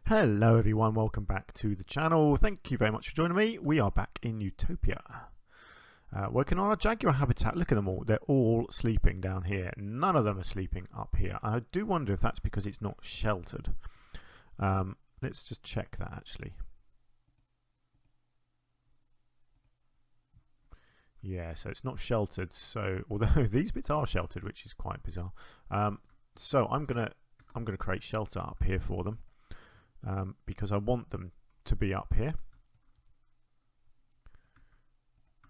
Hello everyone, welcome back to the channel. Thank you very much for joining me. We are back in Utopia. Working on our Jaguar habitat. Look at them all. They're all sleeping down here. None of them are sleeping up here. I do wonder if that's because it's not sheltered. Let's just check that actually. Yeah, so it's not sheltered. So although these bits are sheltered, which is quite bizarre. So I'm gonna create shelter up here for them. Because I want them to be up here.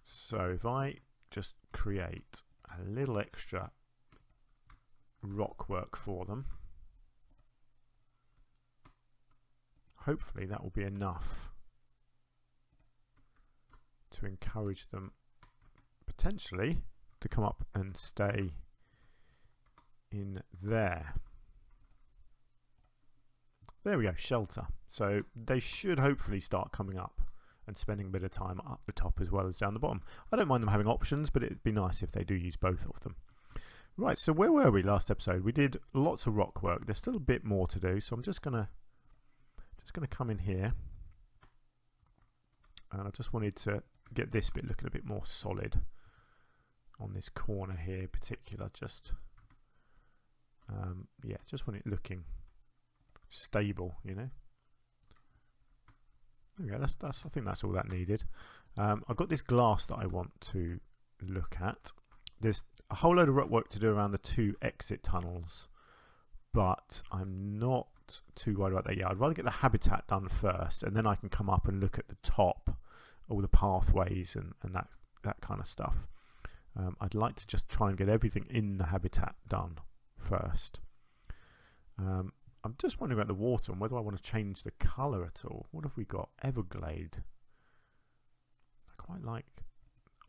So if I just create a little extra rock work for them, hopefully that will be enough to encourage them potentially to come up and stay in there. There we go, shelter. So they should hopefully start coming up and spending a bit of time up the top as well as down the bottom. I don't mind them having options, but it'd be nice if they do use both of them. Right, so where were we last episode? We did lots of rock work. There's still a bit more to do, so I'm just gonna come in here. And I just wanted to get this bit looking a bit more solid on this corner here in particular. Just yeah, just want it looking stable, you know. Okay, that's I think that's all that needed. I've got this glass that I want to look at. There's a whole load of rock work to do around the 2 exit tunnels, but I'm not too worried about that yet. I'd rather get the habitat done first, and then I can come up and look at the top, all the pathways and that kind of stuff. I'd like to just try and get everything in the habitat done first. I'm just wondering about the water and whether I want to change the colour at all. What have we got? Everglade. I quite like,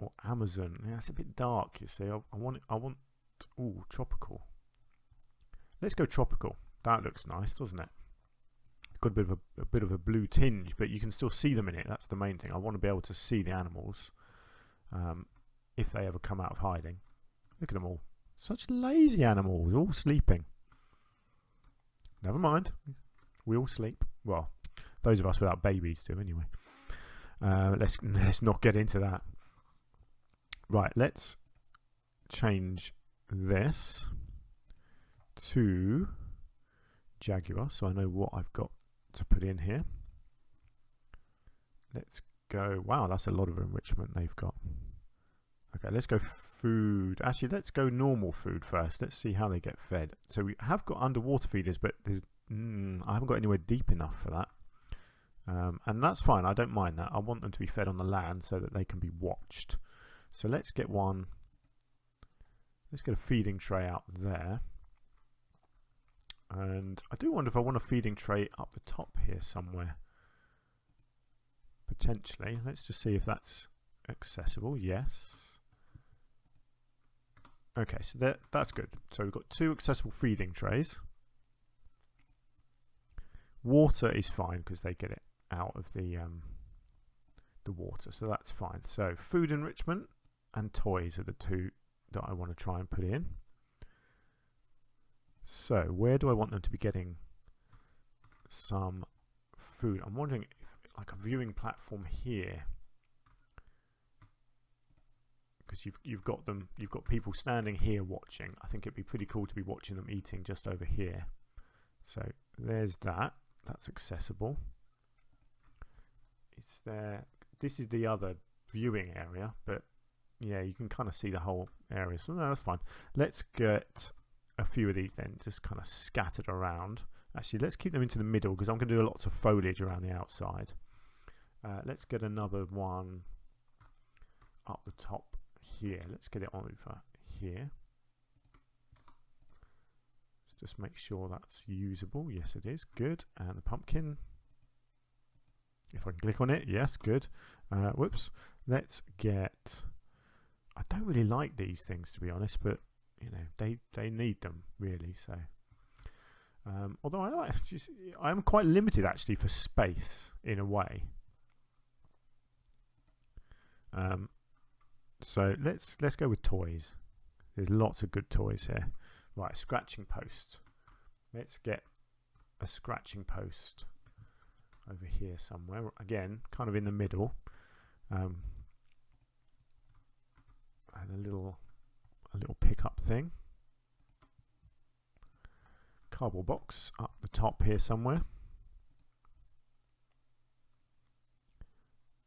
or Amazon. Yeah, it's a bit dark. You see, I want. Ooh, tropical. Let's go tropical. That looks nice, doesn't it? Got a bit of a blue tinge, but you can still see them in it. That's the main thing. I want to be able to see the animals if they ever come out of hiding. Look at them all. Such lazy animals, all sleeping. Never mind, we all sleep. Well, those of us without babies do anyway. Let's not get into that. Right, let's change this to Jaguar so I know what I've got to put in here. Let's go. Wow, that's a lot of enrichment they've got. Okay, let's go food. Actually, let's go normal food first. Let's see how they get fed. So we have got underwater feeders, but there's I haven't got anywhere deep enough for that. And that's fine. I don't mind that. I want them to be fed on the land so that they can be watched. So let's get one. Let's get a feeding tray out there. And I do wonder if I want a feeding tray up the top here somewhere. Potentially. Let's just see if that's accessible. Yes. Okay, so that's good. So we've got 2 accessible feeding trays. Water is fine because they get it out of the water, so that's fine. So food enrichment and toys are the 2 that I want to try and put in. So where do I want them to be getting some food? I'm wondering if like a viewing platform here. Because you've got people standing here watching. I think it'd be pretty cool to be watching them eating just over here. So there's that. That's accessible. It's there. This is the other viewing area, but yeah, you can kind of see the whole area. So no, that's fine. Let's get a few of these then, just kind of scattered around. Actually, let's keep them into the middle because I'm going to do lots of foliage around the outside. Let's get another one up the top here. Let's get it over here. Let's just make sure that's usable. Yes, it is. Good. And the pumpkin. If I can click on it, yes, good. Whoops. Let's get. I don't really like these things to be honest, but you know they need them really. So, although I'm quite limited actually for space in a way. So let's go with toys. There's lots of good toys here. Right, scratching post. Let's get a scratching post over here somewhere. Again, kind of in the middle. And a little pickup thing. Cardboard box up the top here somewhere.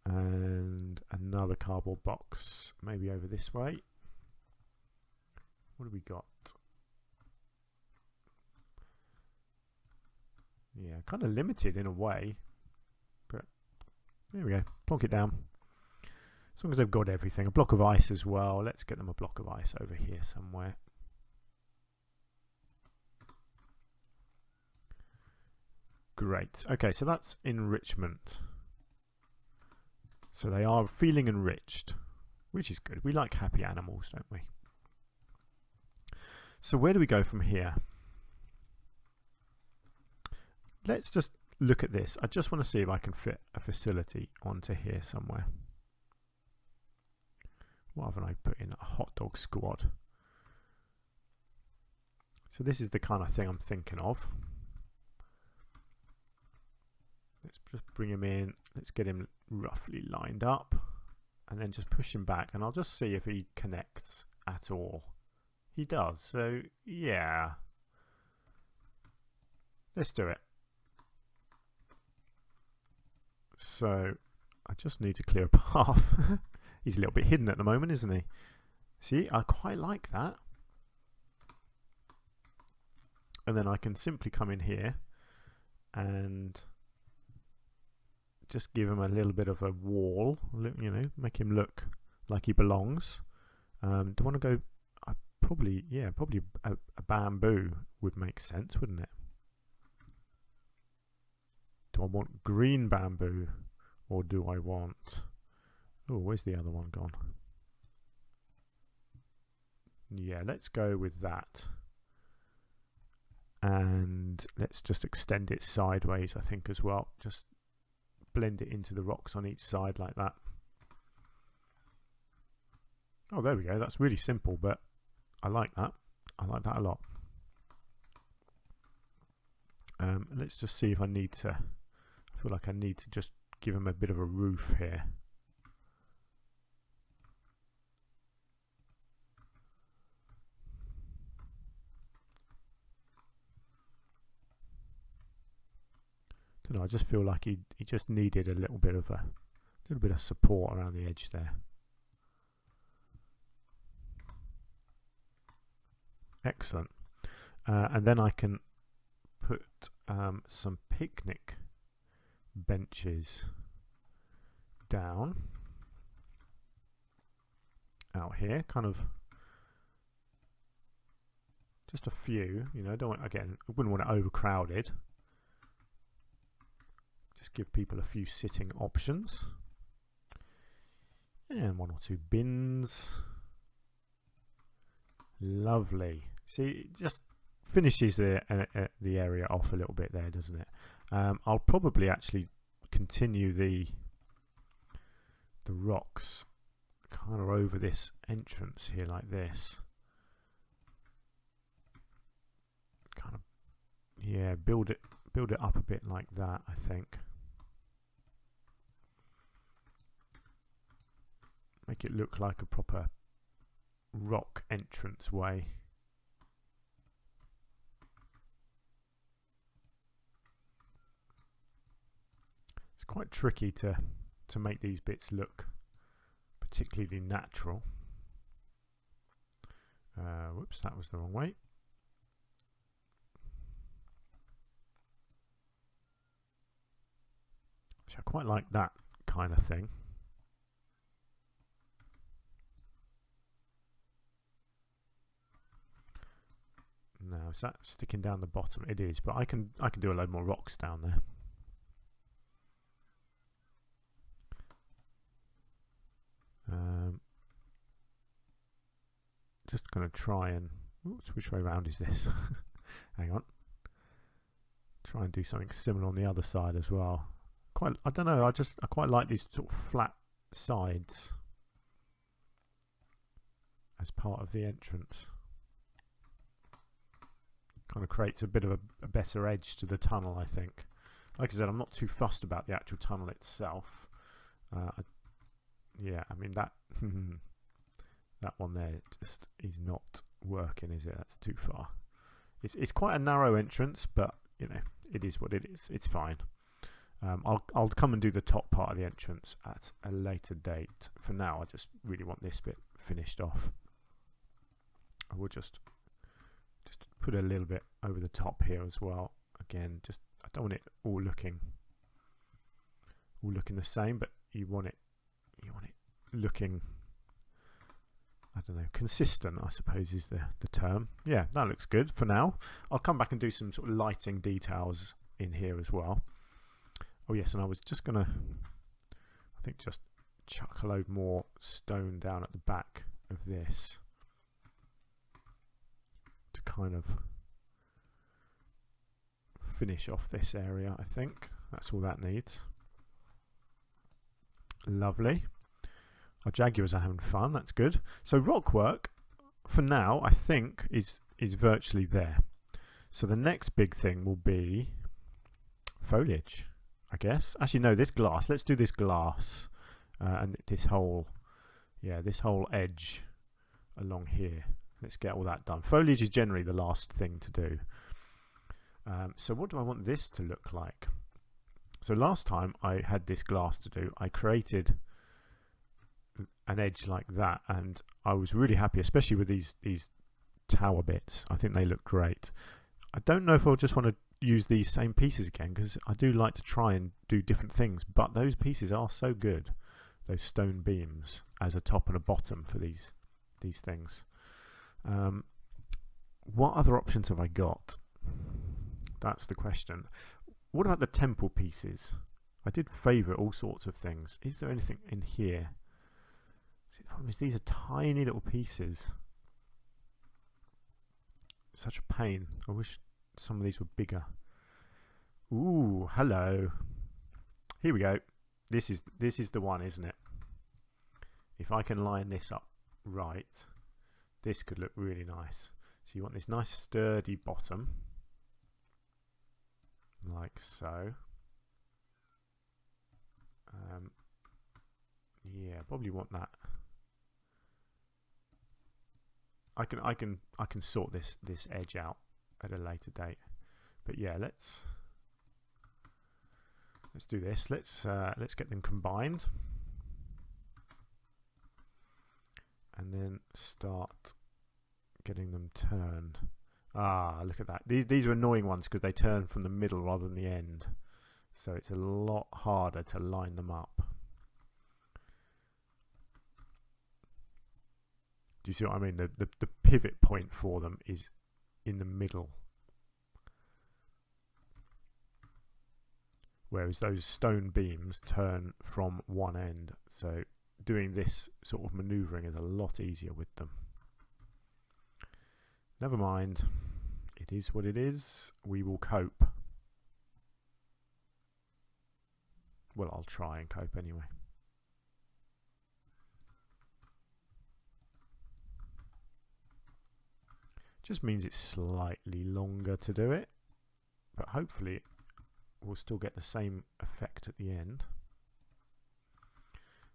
And another cardboard box maybe over this way. What have we got? Yeah, kind of limited in a way, but there we go. Plonk it down. As long as they've got everything. A block of ice as well. Let's get them a block of ice over here somewhere. Great. Okay, so that's enrichment. So they are feeling enriched, which is good. We like happy animals, don't we? So where do we go from here? Let's just look at this. I just want to see if I can fit a facility onto here somewhere. What haven't I put in? A hot dog squad. So this is the kind of thing I'm thinking of. Let's just bring him in. Let's get him roughly lined up and then just push him back, and I'll just see if he connects at all. He does. So yeah, let's do it. So I just need to clear a path. He's a little bit hidden at the moment, isn't he? See, I quite like that. And then I can simply come in here and just give him a little bit of a wall, you know, make him look like he belongs. Do I want to go? Probably a bamboo would make sense, wouldn't it? Do I want green bamboo, or do I want... Oh, where's the other one gone? Yeah, let's go with that. And let's just extend it sideways, I think, as well. Just blend it into the rocks on each side like that. Oh, there we go. That's really simple, but I like that. I like that a lot. Let's just see if I need to... I feel like I need to just give him a bit of a roof here. I don't know, I just feel like he just needed a little bit of support around the edge there. Excellent. And then I can put some picnic benches down out here, kind of just a few, you know. Don't want, again, I wouldn't want it overcrowded. Just give people a few sitting options, and one or two bins. Lovely. See, it just finishes the area off a little bit there, doesn't it? I'll probably actually continue the rocks kind of over this entrance here like this. Kind of, yeah, build it up a bit like that, I think. Make it look like a proper rock entrance way. It's quite tricky to make these bits look particularly natural. Whoops, that was the wrong way. So I quite like that kind of thing. Now, is that sticking down the bottom? It is, but I can do a load more rocks down there. Just going to try and... Oops, which way around is this? Hang on. Try and do something similar on the other side as well. I don't know, I quite like these sort of flat sides as part of the entrance. Kind of creates a bit of a better edge to the tunnel, I think. Like I said, I'm not too fussed about the actual tunnel itself. Yeah, I mean that that one there just is not working, is it? That's too far. It's quite a narrow entrance, but you know, it is what it is. It's fine. I'll come and do the top part of the entrance at a later date. For now, I just really want this bit finished off. I will just put a little bit over the top here as well. Again, just I don't want it all looking the same, but you want it looking, I don't know, consistent, I suppose is the term. Yeah, that looks good for now. I'll come back and do some sort of lighting details in here as well. Oh yes, and I was just gonna, I think, just chuck a load more stone down at the back of this to kind of finish off this area. I think that's all that needs. Lovely. Our Jaguars are having fun. That's good. So rock work for now, I think, is virtually there. So the next big thing will be foliage, I guess. Actually, no, this glass. Let's do this glass and this whole edge along here. Let's get all that done. Foliage is generally the last thing to do. So what do I want this to look like? So last time I had this glass to do, I created an edge like that, and I was really happy, especially with these tower bits. I think they look great. I don't know if I'll just want to use these same pieces again, because I do like to try and do different things, but those pieces are so good, those stone beams as a top and a bottom for these things. What other options have I got? That's the question. What about the temple pieces? I did favourite all sorts of things. Is there anything in here? These are tiny little pieces. Such a pain. I wish some of these were bigger. Ooh, hello. Here we go. This is the one, isn't it? If I can line this up right, this could look really nice. So you want this nice sturdy bottom, like so. Yeah, probably want that. I can sort this edge out at a later date, but yeah, let's do this. Let's get them combined, and then start getting them turned. Ah, look at that. These are annoying ones because they turn from the middle rather than the end, so it's a lot harder to line them up. Do you see what I mean? The pivot point for them is in the middle, whereas those stone beams turn from one end. So doing this sort of maneuvering is a lot easier with them. Never mind. It is what it is. We will cope. Well, I'll try and cope anyway. Just means it's slightly longer to do it, but hopefully we'll still get the same effect at the end.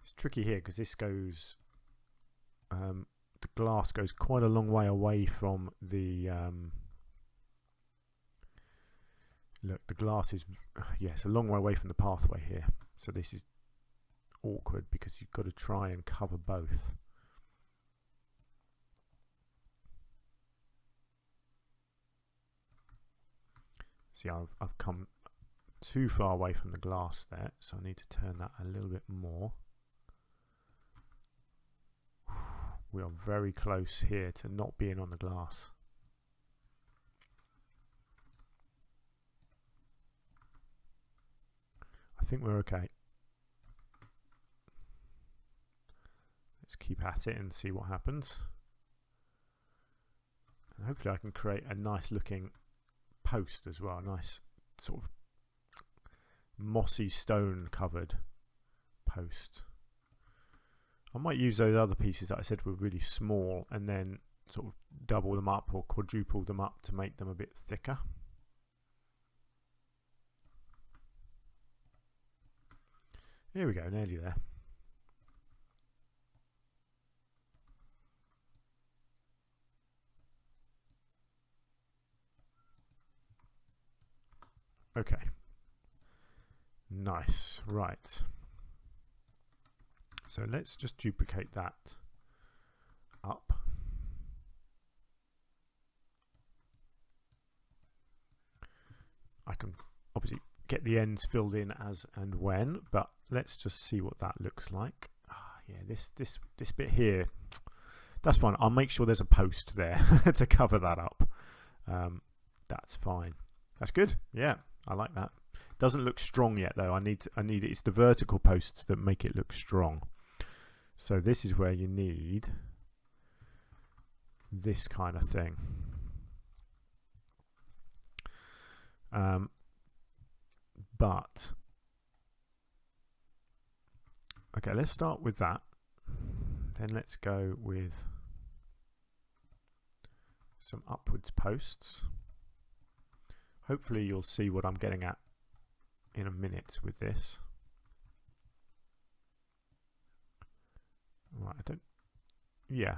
It's tricky here because this goes, the glass goes quite a long way away from the, look, the glass is, yes, a long way away from the pathway here. So this is awkward because you've got to try and cover both. See, I've come too far away from the glass there, so I need to turn that a little bit more. We are very close here to not being on the glass. I think we're okay. Let's keep at it and see what happens. And hopefully I can create a nice looking post as well, a nice sort of mossy stone covered post. I might use those other pieces that I said were really small and then sort of double them up or quadruple them up to make them a bit thicker. Here we go, nearly there. Okay. Nice. Right. So let's just duplicate that up. I can obviously get the ends filled in as and when, but let's just see what that looks like. Yeah, this bit here, that's fine. I'll make sure there's a post there to cover that up. That's fine. That's good. Yeah, I like that. Doesn't look strong yet though. I need it's the vertical posts that make it look strong. So this is where you need this kind of thing. But okay, let's start with that. Then let's go with some upwards posts. Hopefully you'll see what I'm getting at in a minute with this. Right,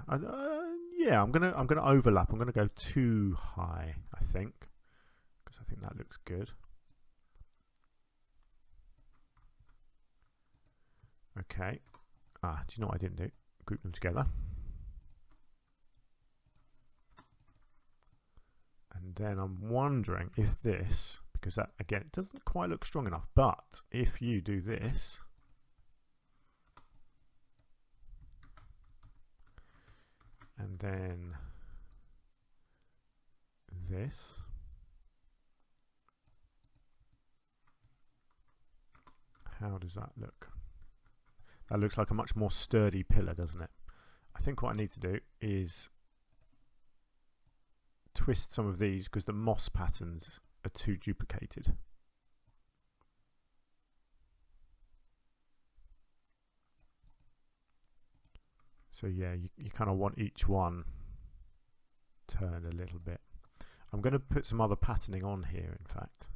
I'm gonna overlap. I'm gonna go too high, I think, because I think that looks good. Okay. Do you know what I didn't do? Group them together. And then I'm wondering if this, because that, again, it doesn't quite look strong enough, but if you do this, and then this, how does that look? That looks like a much more sturdy pillar, doesn't it? I think what I need to do is twist some of these because the moss patterns are too duplicated. So yeah, you kind of want each one turned a little bit. I'm going to put some other patterning on here, in fact.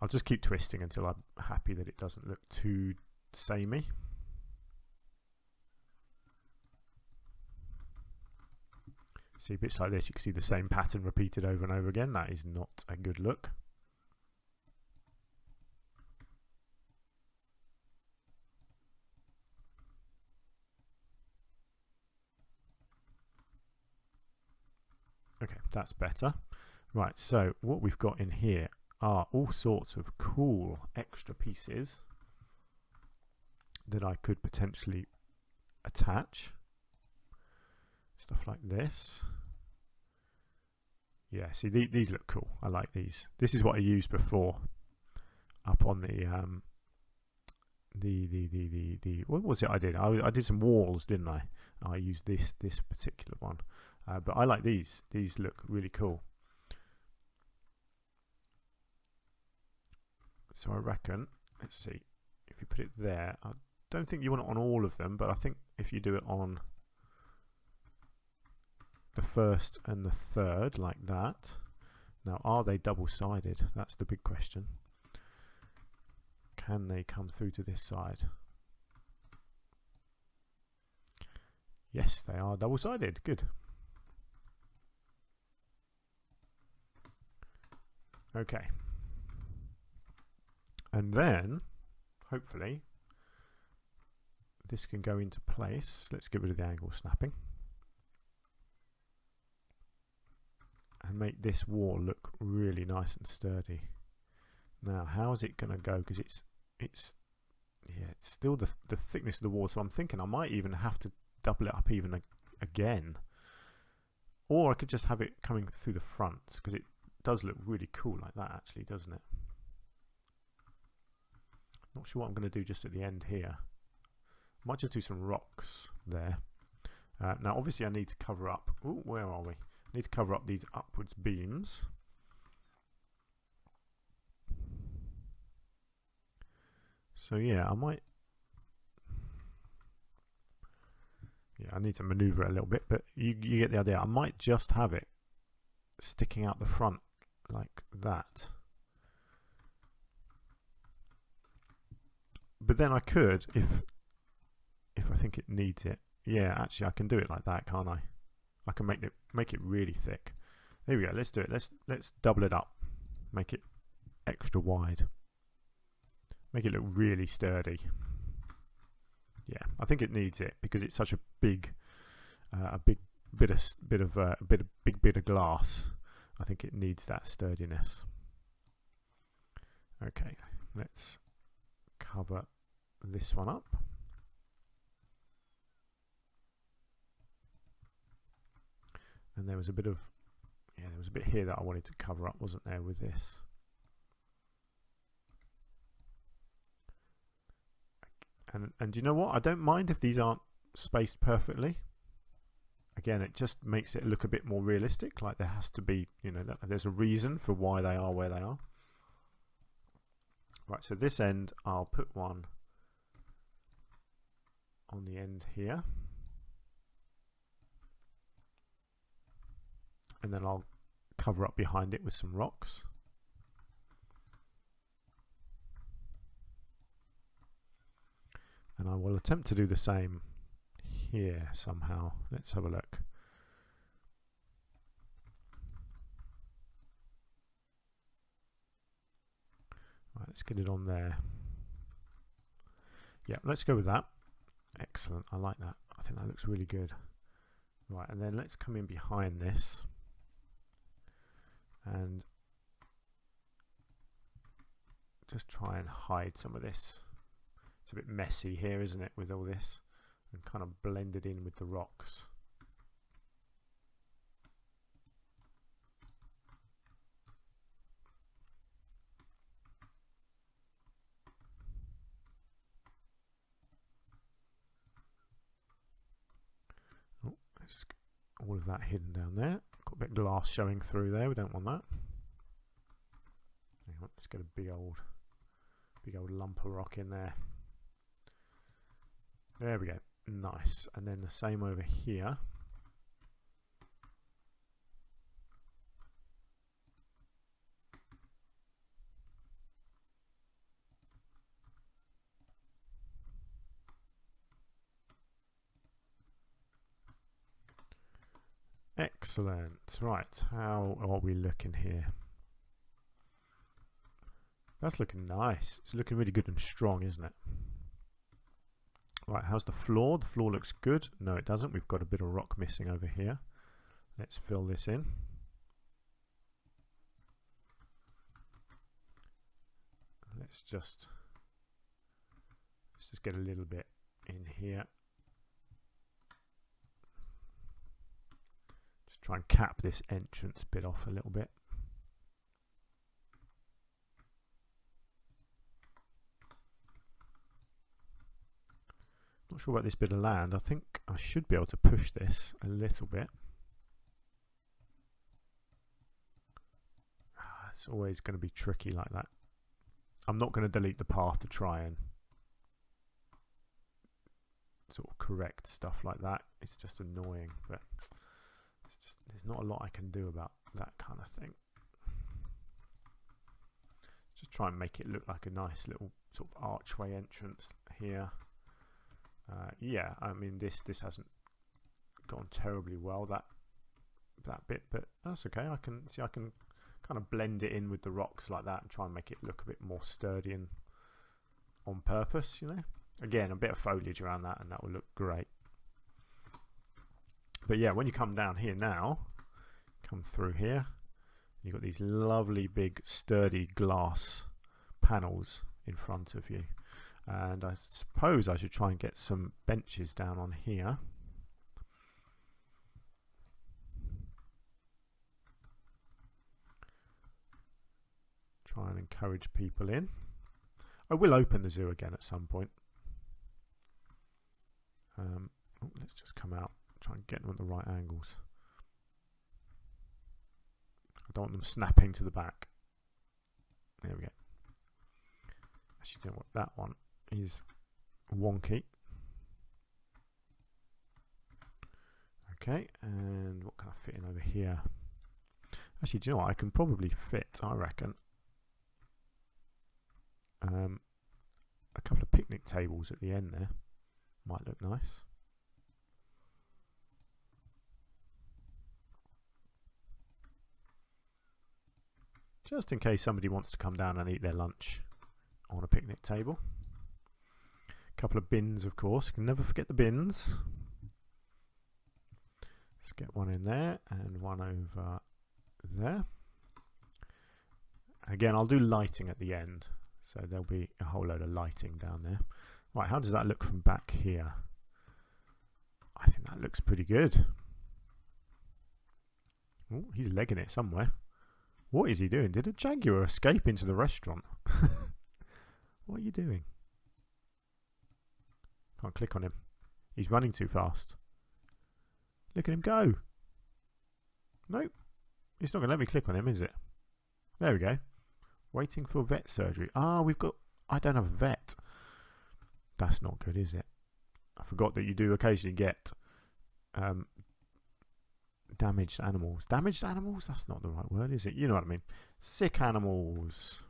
I'll just keep twisting until I'm happy that it doesn't look too samey. See bits like this, you can see the same pattern repeated over and over again. That is not a good look. Okay, that's better. Right, so what we've got in here are all sorts of cool extra pieces that I could potentially attach. Stuff like this. Yeah, see these look cool. I like these. This is what I used before up on the what was it I did? I did some walls, didn't I? I used this particular one. But I like these. These look really cool. So I reckon, let's see, if you put it there, I don't think you want it on all of them, but I think if you do it on the first and the third like that. Now, are they double-sided? That's the big question. Can they come through to this side? Yes, they are double-sided. Good. Okay. And then, hopefully, this can go into place. Let's get rid of the angle snapping. And make this wall look really nice and sturdy. Now, how is it going to go? Because it's still the thickness of the wall. So I'm thinking I might even have to double it up even again. Or I could just have it coming through the front, because it does look really cool like that, actually, doesn't it? Not sure what I'm going to do just at the end here. Might just do some rocks there. Now, obviously, I need to cover up. Ooh, where are we? I need to cover up these upwards beams. So yeah, I might. Yeah, I need to maneuver it a little bit, but you get the idea. I might just have it sticking out the front like that. But then I could, if I think it needs it. Yeah, actually I can do it like that, can't I? I can make it really thick. There we go. Let's do it. Let's double it up. Make it extra wide. Make it look really sturdy. Yeah, I think it needs it because it's such a big bit of glass. I think it needs that sturdiness. Okay, let's cover this one up. And there was a bit here that I wanted to cover up, wasn't there, with this? And you know what? I don't mind if these aren't spaced perfectly. Again, it just makes it look a bit more realistic. Like there has to be, you know, there's a reason for why they are where they are. Right, so this end, I'll put one on the end here. And then I'll cover up behind it with some rocks. And I will attempt to do the same here somehow. Let's have a look. Right, let's get it on there. Yeah, let's go with that. Excellent, I like that. I think that looks really good. Right, and then let's come in behind this and just try and hide some of this. It's a bit messy here, isn't it, with all this, and kind of blend it in with the rocks. Oh, let's get all of that hidden down there. Got a bit of glass showing through there. We don't want that. Hang on, let's get a big old lump of rock in there. There we go. Nice. And then the same over here. Excellent. Right, how are we looking here? That's looking nice. It's looking really good and strong, isn't it? Right, how's the floor? The floor looks good. No, it doesn't. We've got a bit of rock missing over here. Let's fill this in. Let's just get a little bit in here. Just try and cap this entrance bit off a little bit. Not sure about this bit of land. I think I should be able to push this a little bit. It's always going to be tricky like that. I'm not going to delete the path to try and sort of correct stuff like that. It's just annoying, but there's not a lot I can do about that kind of thing. Just try and make it look like a nice little sort of archway entrance here. Yeah, I mean this hasn't gone terribly well, that bit, but that's okay. I can kind of blend it in with the rocks like that and try and make it look a bit more sturdy and on purpose, you know. Again, a bit of foliage around that and that will look great. But yeah, when you come down here now, come through here, you've got these lovely big sturdy glass panels in front of you. And I suppose I should try and get some benches down on here. Try and encourage people in. I will open the zoo again at some point. Let's just come out, try and get them at the right angles. I don't want them snapping to the back. There we go. Actually, you know what, that one is wonky. Okay, and what can I fit in over here? Actually, do you know what? I can probably fit, I reckon, a couple of picnic tables at the end there. Might look nice. Just in case somebody wants to come down and eat their lunch on a picnic table. A couple of bins, of course. You can never forget the bins. Let's get one in there and one over there. Again, I'll do lighting at the end, so there'll be a whole load of lighting down there. Right, how does that look from back here? I think that looks pretty good. Oh, he's legging it somewhere. What is he doing? Did a Jaguar escape into the restaurant? What are you doing? Can't click on him. He's running too fast. Look at him go. Nope. It's not going to let me click on him, is it? There we go. Waiting for vet surgery. Ah, I don't have a vet. That's not good, is it? I forgot that you do occasionally get damaged animals. Damaged animals? That's not the right word, is it? You know what I mean. Sick animals.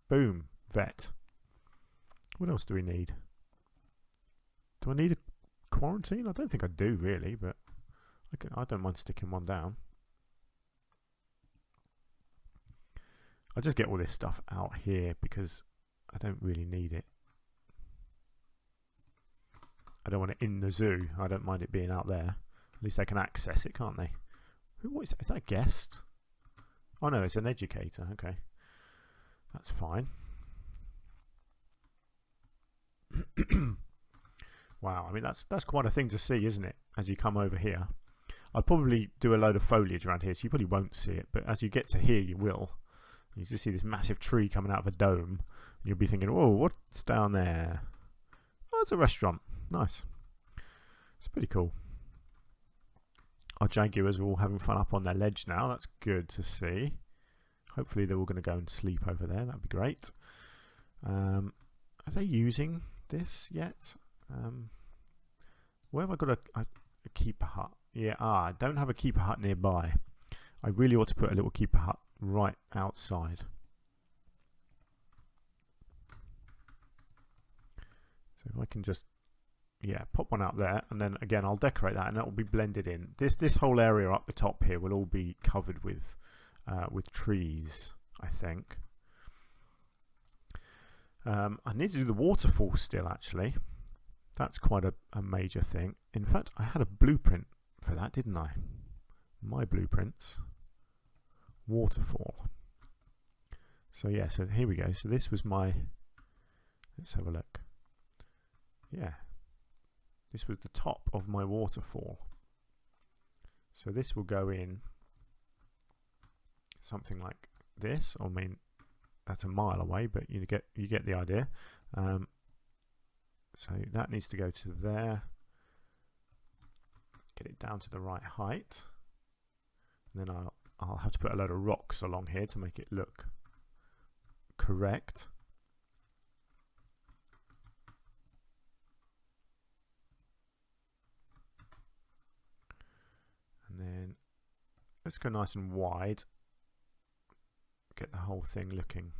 Boom. Vet. What else do we need? Do I need a quarantine? I don't think I do, really, but I don't mind sticking one down. I'll just get all this stuff out here because I don't really need it. I don't want it in the zoo. I don't mind it being out there. At least they can access it, can't they? What is that? Is that a guest? Oh no, it's an educator. Okay. That's fine. Wow, I mean that's quite a thing to see, isn't it? As you come over here. I'll probably do a load of foliage around here, so you probably won't see it, but as you get to here you will. You just see this massive tree coming out of a dome, and you'll be thinking, whoa, what's down there? Oh, it's a restaurant. Nice. It's pretty cool. Our Jaguars are all having fun up on their ledge now. That's good to see. Hopefully they're all going to go and sleep over there. That'd be great. Are they using this yet? Where have I got a keeper hut? Yeah, I don't have a keeper hut nearby. I really ought to put a little keeper hut right outside. So if I can just, yeah, pop one out there, and then again I'll decorate that, and that will be blended in. This whole area up the top here will all be covered with trees, I think. I need to do the waterfall still, actually. That's quite a major thing. In fact, I had a blueprint for that, didn't I? My blueprints. Waterfall. So yeah, so here we go. So this was my, let's have a look. Yeah, this was the top of my waterfall. So this will go in something like this. I mean, that's a mile away, but you get the idea. So that needs to go to there. Get it down to the right height. And then I'll have to put a load of rocks along here to make it look correct. And then let's go nice and wide. Get the whole thing looking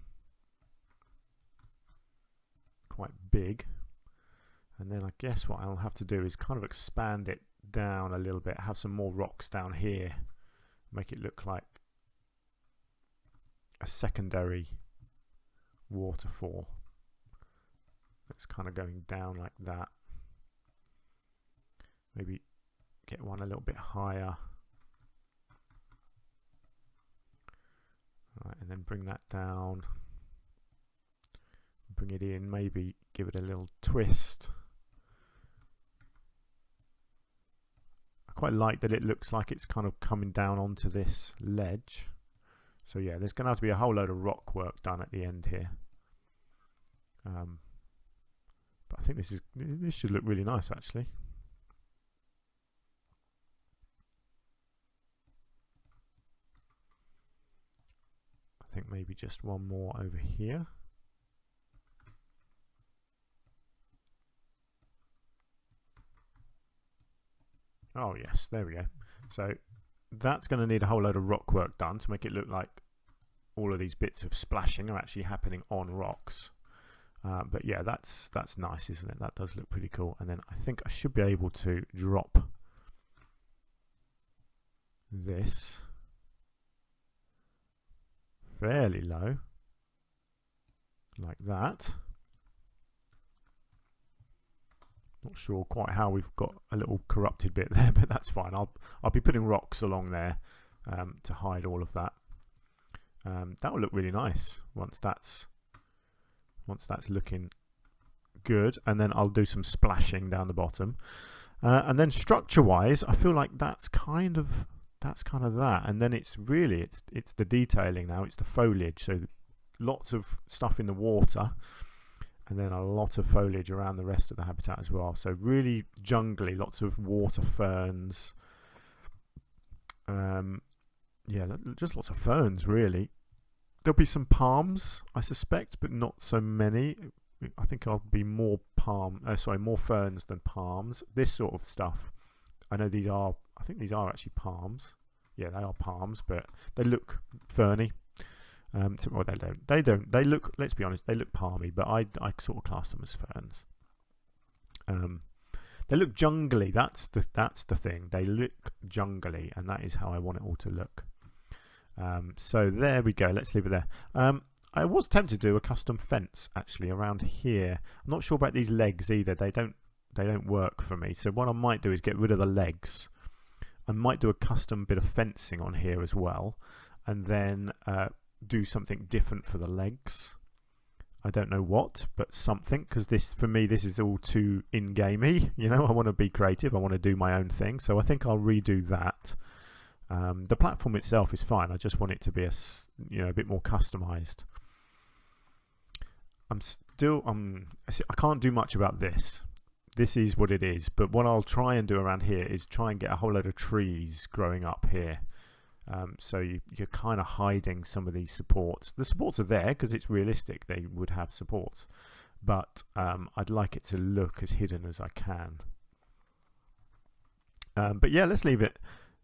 quite big. And then I guess what I'll have to do is kind of expand it down a little bit, have some more rocks down here, make it look like a secondary waterfall that's kind of going down like that. Maybe get one a little bit higher. Right, and then bring that down, bring it in, maybe give it a little twist. I quite like that it looks like it's kind of coming down onto this ledge. So yeah, there's going to have to be a whole load of rock work done at the end here. But I think this should look really nice, actually. I think maybe just one more over here. Oh yes, there we go. So that's going to need a whole load of rock work done to make it look like all of these bits of splashing are actually happening on rocks. But yeah, that's nice, isn't it? That does look pretty cool. And then I think I should be able to drop this fairly low, like that. Not sure quite how we've got a little corrupted bit there, but that's fine. I'll be putting rocks along there to hide all of that. That will look really nice once that's looking good, and then I'll do some splashing down the bottom. And then structure-wise, I feel like that's kind of that. And then it's the detailing now. It's the foliage. So lots of stuff in the water, and then a lot of foliage around the rest of the habitat as well. So really jungly, lots of water ferns. Yeah, just lots of ferns, really. There'll be some palms, I suspect, but not so many. I think I'll be more ferns than palms. This sort of stuff. I know I think these are actually palms. Yeah, they are palms, but they look ferny. Well, they don't. They look, let's be honest, they look palmy, but I sort of class them as ferns. They look jungly. That's the thing. They look jungly, and that is how I want it all to look. So there we go. Let's leave it there. I was tempted to do a custom fence actually around here. I'm not sure about these legs either. They don't work for me. So what I might do is get rid of the legs. I might do a custom bit of fencing on here as well, and then do something different for the legs. I don't know what, but something, because for me this is all too in-gamey. You know, I want to be creative. I want to do my own thing. So I think I'll redo that. The platform itself is fine. I just want it to be a bit more customized. I can't do much about this. This is what it is. But what I'll try and do around here is try and get a whole load of trees growing up here. So you're kind of hiding some of these supports. The supports are there because it's realistic. They would have supports. But I'd like it to look as hidden as I can. But yeah, let's leave it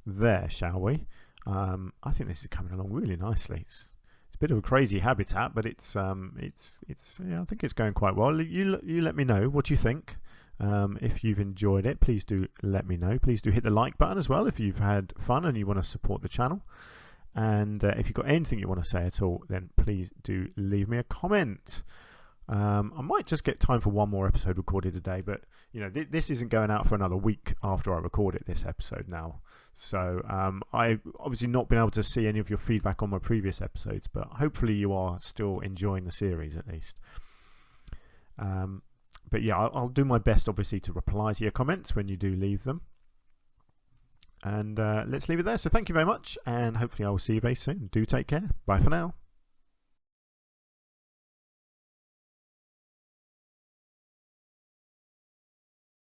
there, shall we? I think this is coming along really nicely. It's a bit of a crazy habitat, but it's yeah, I think it's going quite well. You let me know what you think. If you've enjoyed it, please do let me know. Please do hit the like button as well if you've had fun and you want to support the channel. And if you've got anything you want to say at all, then please do leave me a comment. I might just get time for one more episode recorded today, but you know, this isn't going out for another week after I record it, this episode now. So I've obviously not been able to see any of your feedback on my previous episodes, but hopefully you are still enjoying the series at least. But yeah, I'll do my best obviously to reply to your comments when you do leave them. And let's leave it there. So thank you very much, and hopefully I will see you very soon. Do take care. Bye for now.